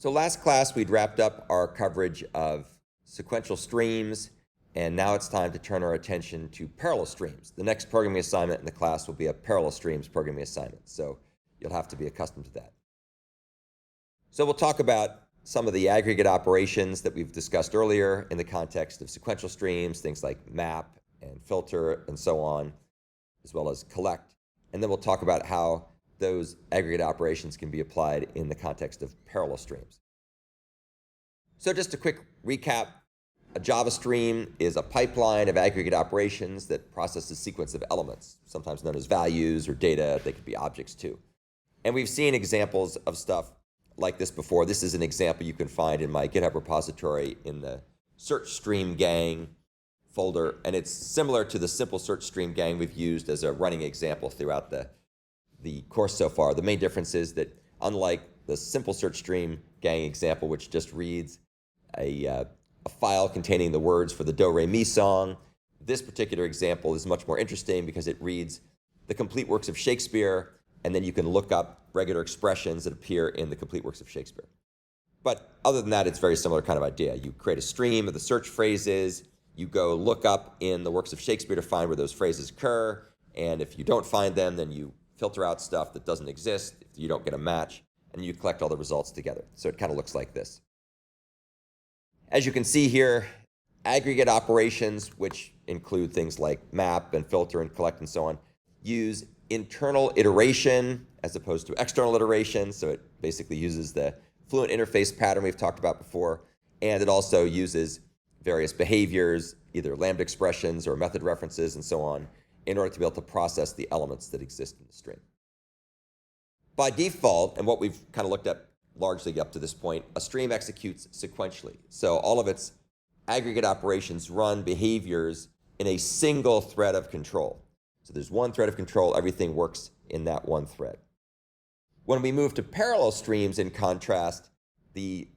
So last class, we'd wrapped up our coverage of sequential streams, and now it's time to turn our attention to parallel streams. The next programming assignment in the class will be a parallel streams programming assignment, so you'll have to be accustomed to that. So we'll talk about some of the aggregate operations that we've discussed earlier in the context of sequential streams, things like map and filter and so on, as well as collect. And then we'll talk about how those aggregate operations can be applied in the context of parallel streams. So just a quick recap. A Java stream is a pipeline of aggregate operations that processes a sequence of elements, sometimes known as values or data. They could be objects too. And we've seen examples of stuff like this before. This is an example you can find in my GitHub repository in the search stream gang folder. And it's similar to the simple search stream gang we've used as a running example throughout the course so far. The main difference is that unlike the simple search stream gang example, which just reads a file containing the words for the Do Re Mi song, this particular example is much more interesting because it reads the complete works of Shakespeare, and then you can look up regular expressions that appear in the complete works of Shakespeare. But other than that, it's a very similar kind of idea. You create a stream of the search phrases, you go look up in the works of Shakespeare to find where those phrases occur, and if you don't find them, then you filter out stuff that doesn't exist if you don't get a match, and you collect all the results together. So it kind of looks like this. As you can see here, aggregate operations, which include things like map and filter and collect and so on, use internal iteration as opposed to external iteration. So it basically uses the fluent interface pattern we've talked about before, and it also uses various behaviors, either Lambda expressions or method references and so on, in order to be able to process the elements that exist in the stream. By default, and what we've kind of looked at largely up to this point, a stream executes sequentially. So all of its aggregate operations run behaviors in a single thread of control. So there's one thread of control, everything works in that one thread. When we move to parallel streams, in contrast, the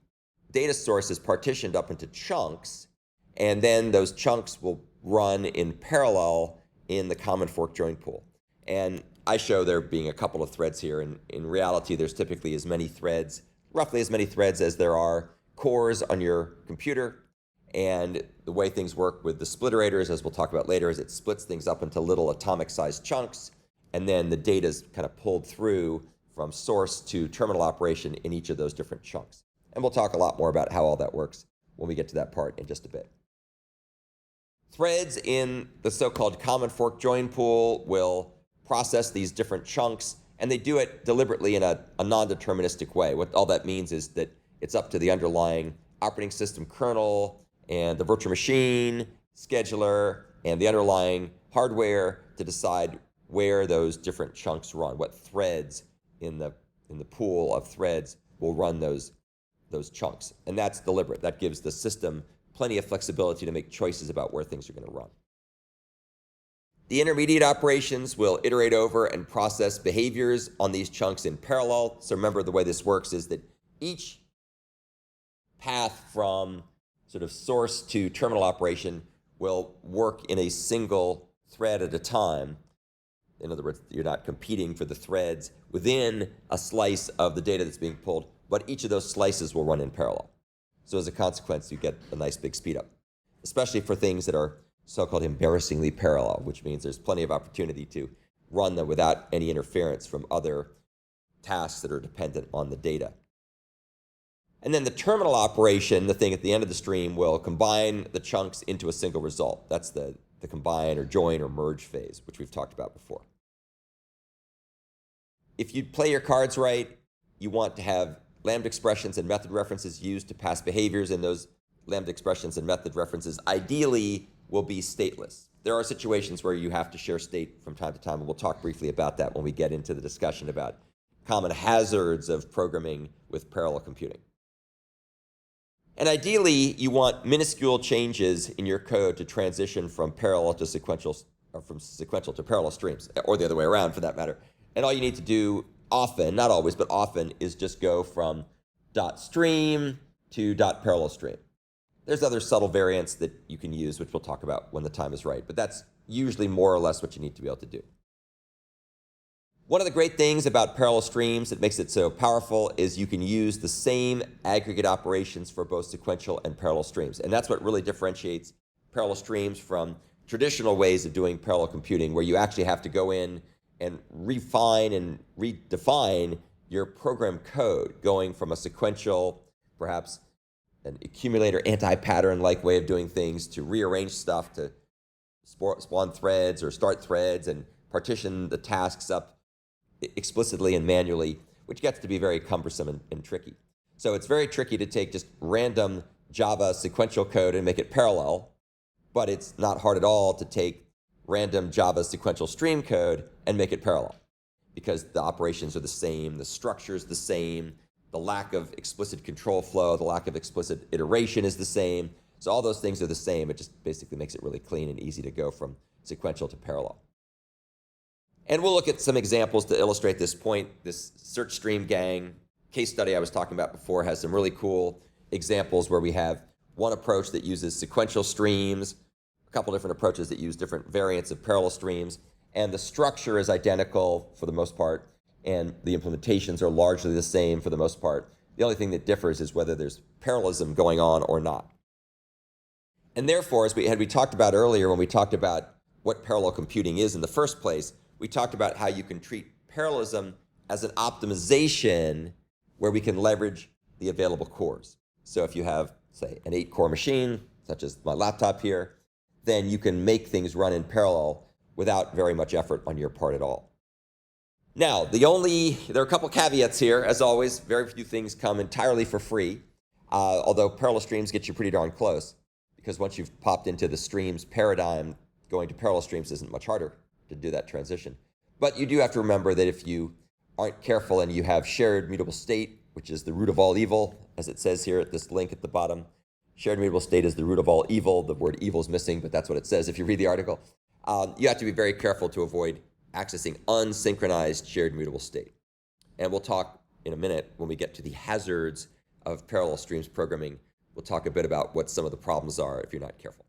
data source is partitioned up into chunks, and then those chunks will run in parallel in the common fork join pool. And I show there being a couple of threads here, and in reality, there's typically as many threads, roughly as many threads as there are cores on your computer. And the way things work with the splitterators, as we'll talk about later, is it splits things up into little atomic-sized chunks, and then the data is kind of pulled through from source to terminal operation in each of those different chunks. And we'll talk a lot more about how all that works when we get to that part in just a bit. Threads in the so-called common fork join pool will process these different chunks, and they do it deliberately in a non-deterministic way. What all that means is that it's up to the underlying operating system kernel and the virtual machine, scheduler, and the underlying hardware to decide where those different chunks run, what threads in the pool of threads will run those chunks. And that's deliberate. That gives the system plenty of flexibility to make choices about where things are going to run. The intermediate operations will iterate over and process behaviors on these chunks in parallel. So remember, the way this works is that each path from sort of source to terminal operation will work in a single thread at a time. In other words, you're not competing for the threads within a slice of the data that's being pulled, but each of those slices will run in parallel. So as a consequence, you get a nice big speed up, especially for things that are so-called embarrassingly parallel, which means there's plenty of opportunity to run them without any interference from other tasks that are dependent on the data. And then the terminal operation, the thing at the end of the stream, will combine the chunks into a single result. That's the combine or join or merge phase, which we've talked about before. If you play your cards right, you want to have Lambda expressions and method references used to pass behaviors, and those Lambda expressions and method references ideally will be stateless. There are situations where you have to share state from time to time, and we'll talk briefly about that when we get into the discussion about common hazards of programming with parallel computing. And ideally, you want minuscule changes in your code to transition from parallel to sequential, or from sequential to parallel streams, or the other way around for that matter. And all you need to do often, not always, but often, is just go from .stream to .parallel stream. There's other subtle variants that you can use, which we'll talk about when the time is right, but that's usually more or less what you need to be able to do. One of the great things about parallel streams that makes it so powerful is you can use the same aggregate operations for both sequential and parallel streams. And that's what really differentiates parallel streams from traditional ways of doing parallel computing, where you actually have to go in and refine and redefine your program code, going from a sequential, perhaps an accumulator anti-pattern-like way of doing things, to rearrange stuff, to spawn threads or start threads and partition the tasks up explicitly and manually, which gets to be very cumbersome and tricky. So it's very tricky to take just random Java sequential code and make it parallel, but it's not hard at all to take random Java sequential stream code and make it parallel, because the operations are the same, the structure is the same, the lack of explicit control flow, the lack of explicit iteration is the same. So all those things are the same. It just basically makes it really clean and easy to go from sequential to parallel. And we'll look at some examples to illustrate this point. This search stream gang case study I was talking about before has some really cool examples where we have one approach that uses sequential streams, a couple different approaches that use different variants of parallel streams, and the structure is identical for the most part, and the implementations are largely the same for the most part. The only thing that differs is whether there's parallelism going on or not. And therefore, as we talked about earlier when we talked about what parallel computing is in the first place, we talked about how you can treat parallelism as an optimization where we can leverage the available cores. So if you have, say, an 8-core machine, such as my laptop here, then you can make things run in parallel without very much effort on your part at all. Now, there are a couple caveats here. As always, very few things come entirely for free, although parallel streams get you pretty darn close, because once you've popped into the streams paradigm, going to parallel streams isn't much harder to do that transition. But you do have to remember that if you aren't careful and you have shared mutable state, which is the root of all evil, as it says here at this link at the bottom, shared mutable state is the root of all evil. The word evil is missing, but that's what it says if you read the article. You have to be very careful to avoid accessing unsynchronized shared mutable state. And we'll talk in a minute when we get to the hazards of parallel streams programming. We'll talk a bit about what some of the problems are if you're not careful.